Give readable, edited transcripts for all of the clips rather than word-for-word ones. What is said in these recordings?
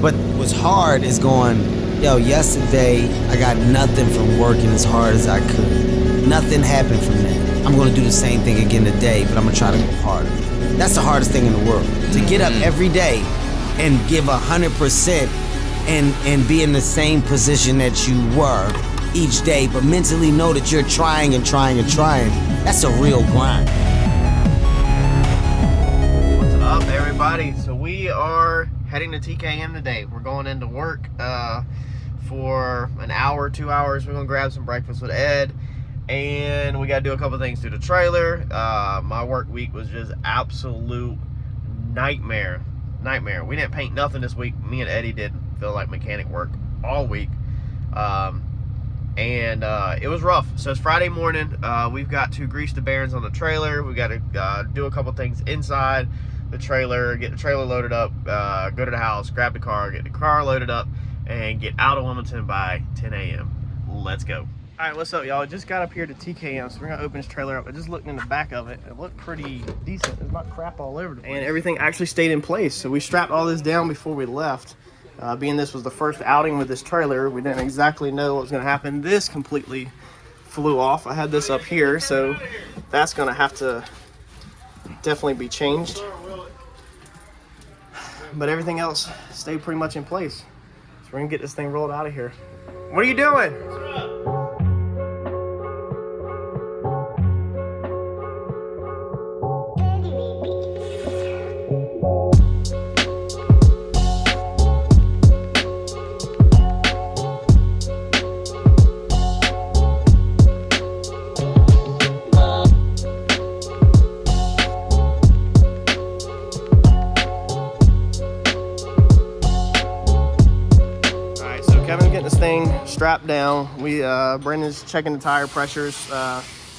But what's hard is going, yo, yesterday I got nothing from working as hard as I could. Nothing happened from that. I'm gonna do the same thing again today, but I'm gonna try to go harder. That's the hardest thing in the world. To get up every day and give 100% and be in the same position that you were each day, but mentally know that you're trying and trying and trying. That's a real grind. What's up, everybody? So we are heading to TKM today. We're going into work for an hour, 2 hours. We're gonna grab some breakfast with Ed, and we gotta do a couple things to the trailer. My work week was just absolute nightmare. We didn't paint nothing this week. Me and Eddie did feel like mechanic work all week. And it was rough. So it's Friday morning. We've got to grease the bearings on the trailer. We got to do a couple things inside the trailer, get the trailer loaded up, go to the house, grab the car, get the car loaded up, and get out of Wilmington by 10 a.m. Let's go. All right, what's up, y'all? I just got up here to TKM, so we're gonna open this trailer up. I just looked in the back of it. It looked pretty decent. There's not crap all over the place. And everything actually stayed in place. So we strapped all this down before we left. Being this was the first outing with this trailer, we didn't exactly know what was gonna happen. This completely flew off. I had this up here, so that's gonna have to definitely be changed. But everything else stayed pretty much in place. So we're gonna get this thing rolled out of here. What are you doing? Strapped down. Brendan's checking the tire pressures.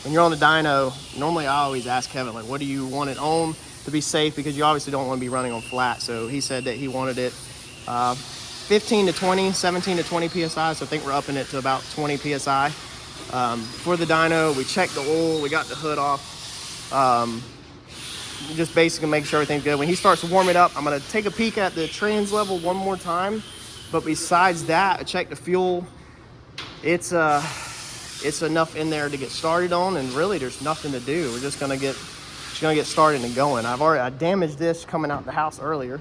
When you're on the dyno, normally I always ask Kevin, like, what do you want it on to be safe, because you obviously don't want to be running on flat. So he said that he wanted it 15 to 20, 17 to 20 psi. So I think we're upping it to about 20 psi. For the dyno, we checked the oil, we got the hood off. Just basically make sure everything's good. When he starts to warm it up, I'm gonna take a peek at the trans level one more time. But besides that, I checked the fuel. It's enough in there to get started on, and really there's nothing to do. We're just gonna get started and going. I damaged this coming out the house earlier,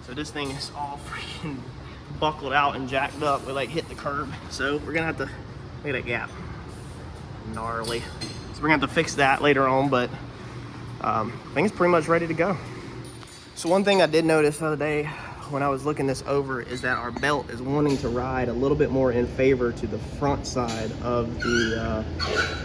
so this thing is all freaking buckled out and jacked up. We like hit the curb, so we're gonna have to look at that gap, gnarly. So we're gonna have to fix that later on, but I think it's pretty much ready to go. So one thing I did notice the other day when I was looking this over is that our belt is wanting to ride a little bit more in favor to the front side of the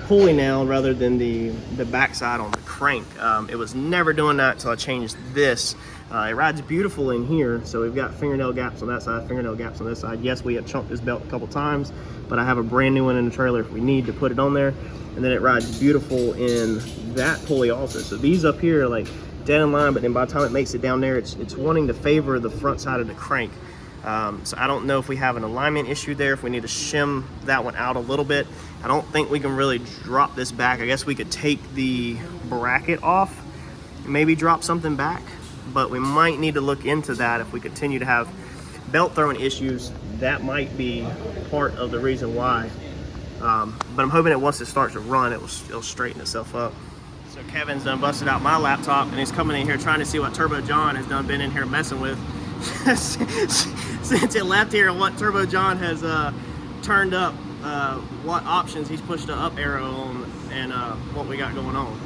pulley now rather than the back side on the crank. It was never doing that until I changed this. It rides beautiful in here, so we've got fingernail gaps on that side, fingernail gaps on this side. Yes, we have chunked this belt a couple times, but I have a brand new one in the trailer if we need to put it on there. And then it rides beautiful in that pulley also. So these up here are like dead in line, but then by the time it makes it down there, it's wanting to favor the front side of the crank. So I don't know if we have an alignment issue there, if we need to shim that one out a little bit. I don't think we can really drop this back. I guess we could take the bracket off, maybe drop something back, but we might need to look into that. If we continue to have belt throwing issues, that might be part of the reason why. But I'm hoping that once it starts to run, it'll straighten itself up. So Kevin's done busted out my laptop, and he's coming in here trying to see what Turbo John has done been in here messing with since it left here, and what Turbo John has turned up, what options he's pushed the up arrow on, and what we got going on.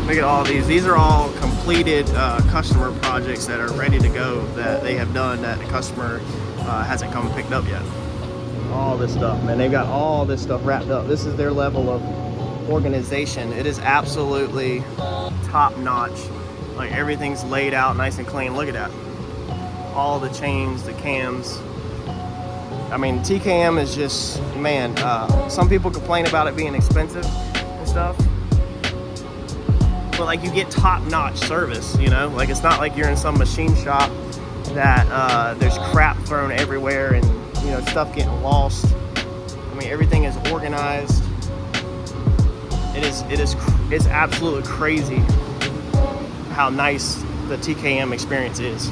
Look at all these. These are all completed customer projects that are ready to go, that they have done that the customer hasn't come and picked up yet. All this stuff, man. They've got all this stuff wrapped up. This is their level of organization. It is absolutely top notch. Like, everything's laid out nice and clean. Look at that. All the chains, the cams. I mean, TKM is just, man, some people complain about it being expensive and stuff. But like, you get top-notch service, you know? Like, it's not like you're in some machine shop that there's crap thrown everywhere and know, stuff getting lost. I mean, everything is organized. It's absolutely crazy how nice the TKM experience is.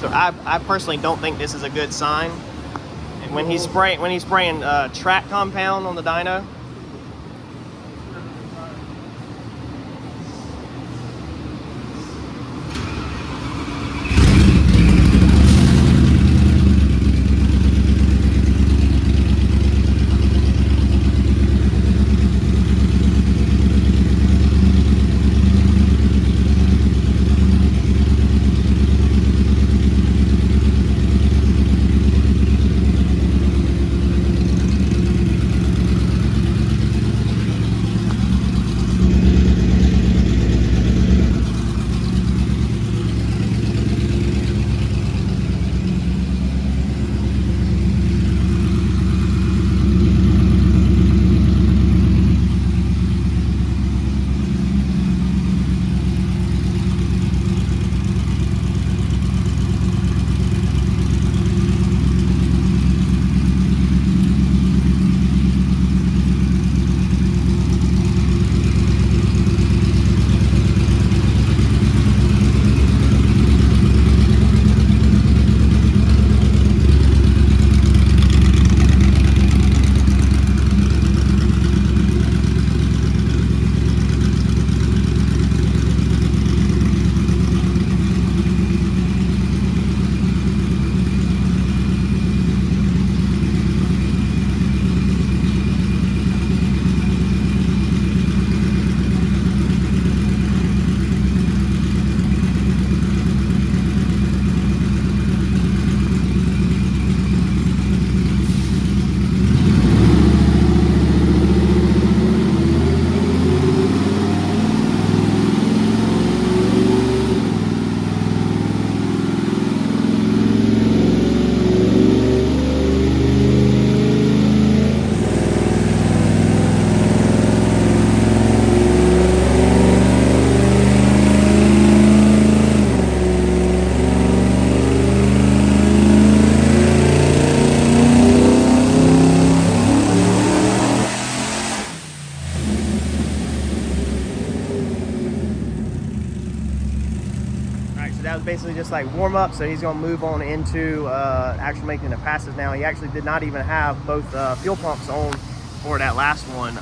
So I personally don't think this is a good sign. And when he's spraying track compound on the dyno, basically just like warm up. So he's gonna move on into actually making the passes now. He actually did not even have both fuel pumps on for that last one.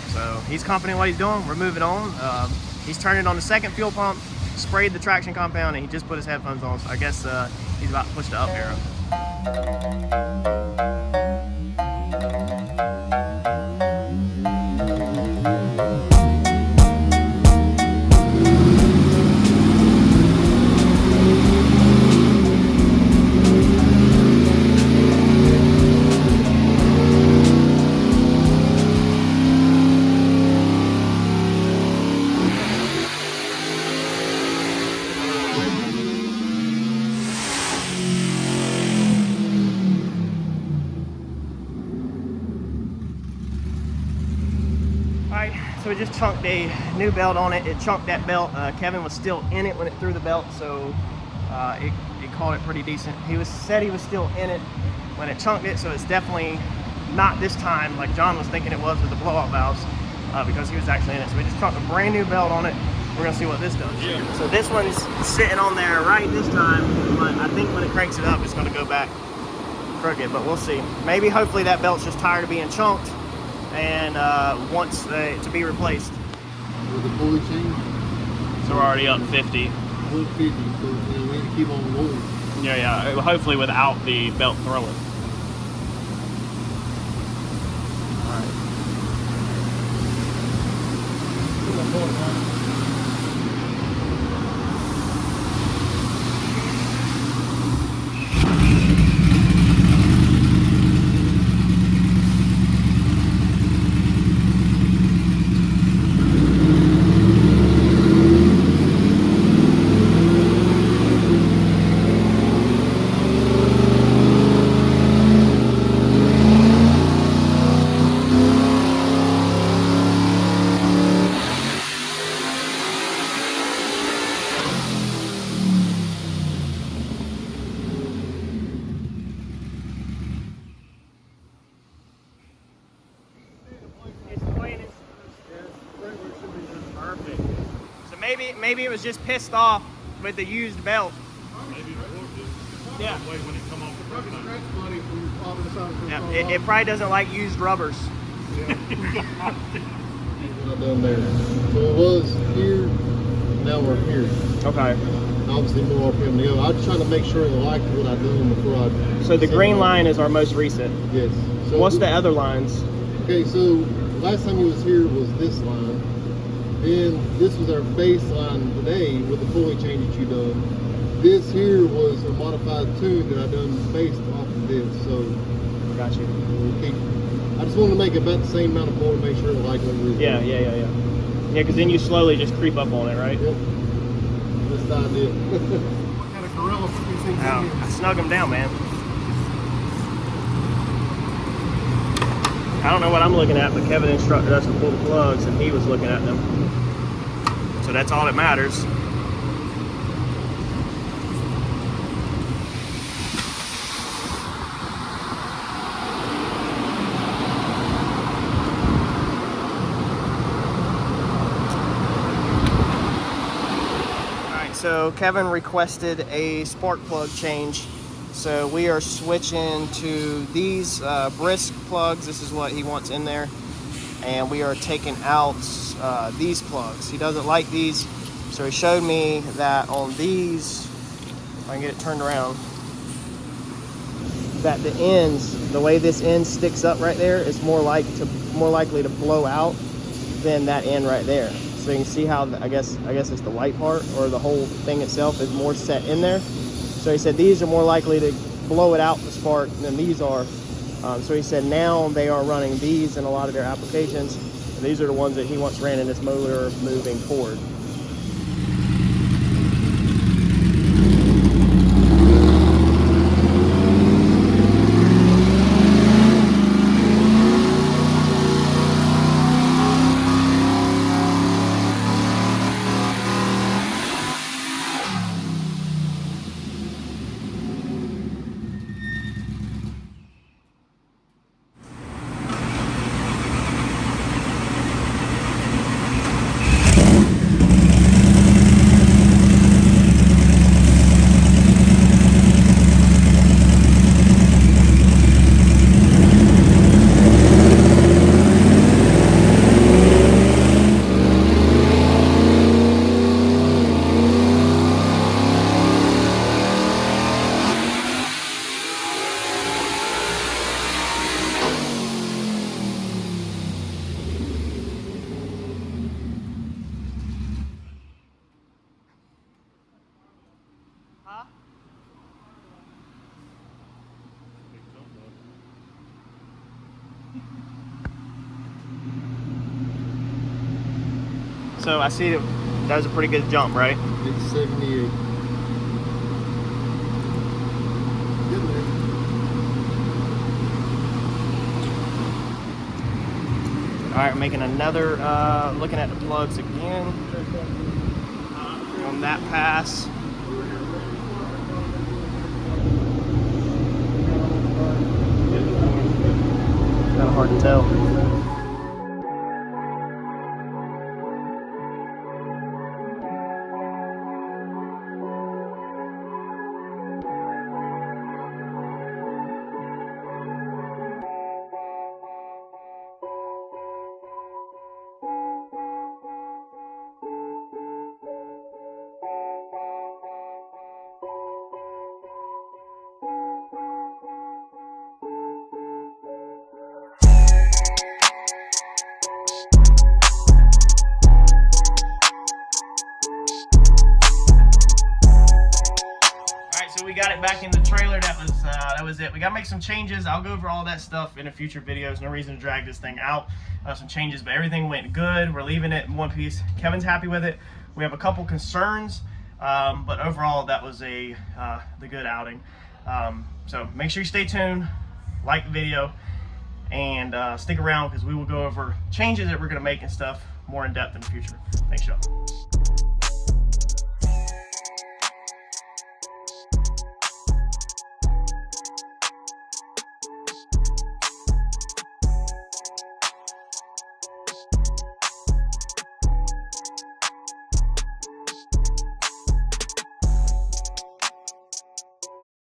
So he's confident in what he's doing. We're moving on. He's turning on the second fuel pump, sprayed the traction compound, and he just put his headphones on. So I guess he's about to push the up arrow. So we just chunked a new belt on it. It chunked that belt. Kevin was still in it when it threw the belt, so it caught it pretty decent. Said he was still in it when it chunked it, so it's definitely not this time like John was thinking it was with the blowout valves, because he was actually in it. So we just chunked a brand new belt on it. We're gonna see what this does. Yeah. So this one's sitting on there right this time, but I think when it cranks it up, it's gonna go back crooked, but we'll see. Maybe hopefully that belt's just tired of being chunked and wants to be replaced. With the pulley change? So we're already up 50. 150, so we need to keep on rolling. Yeah, hopefully without the belt throwing. Maybe it was just pissed off with the used belt. Maybe it was. Yeah. When it come off the probably scratch money from popping the side. Yeah. It probably doesn't like used rubbers. Yeah. What I done there. So it was here. Now we're here. Okay. Obviously more RPM to go. I was trying to make sure they liked what I done before I. So the green line is our most recent. Yes. So what's the other lines? Okay, so last time he was here was this line. Then this was our baseline today with the pulley change that you done. This here was a modified tune that I done based off of this. So Got you. I just wanted to make it about the same amount of more to make sure it liked what we were doing. Yeah, because then you slowly just creep up on it, right? Yep. That's the idea. What kind of gorilla put these things in here? I snug them down, man. I don't know what I'm looking at, but Kevin instructed us to pull the plugs, and he was looking at them. So that's all that matters. So Kevin requested a spark plug change. So we are switching to these brisk plugs. This is what he wants in there. And we are taking out these plugs. He doesn't like these. So he showed me that on these, if I can get it turned around, that the ends, the way this end sticks up right there is more likely to blow out than that end right there. So you can see how, I guess it's the white part, or the whole thing itself is more set in there. So he said these are more likely to blow it out the spark than these are. So he said now they are running these in a lot of their applications. And these are the ones that he wants ran in this motor moving forward. So I see that was a pretty good jump, right? It's 78. Good man. All right, we're making another, looking at the plugs again on that pass. Kind of hard to tell. So we got it back in the trailer. That was it. We gotta make some changes. I'll go over all that stuff in a future videos. No reason to drag this thing out. Some changes, but everything went good. We're leaving it in one piece. Kevin's happy with it. We have a couple concerns, but overall that was the good outing. So make sure you stay tuned, like the video, and stick around because we will go over changes that we're gonna make and stuff more in depth in the future. Thanks, y'all.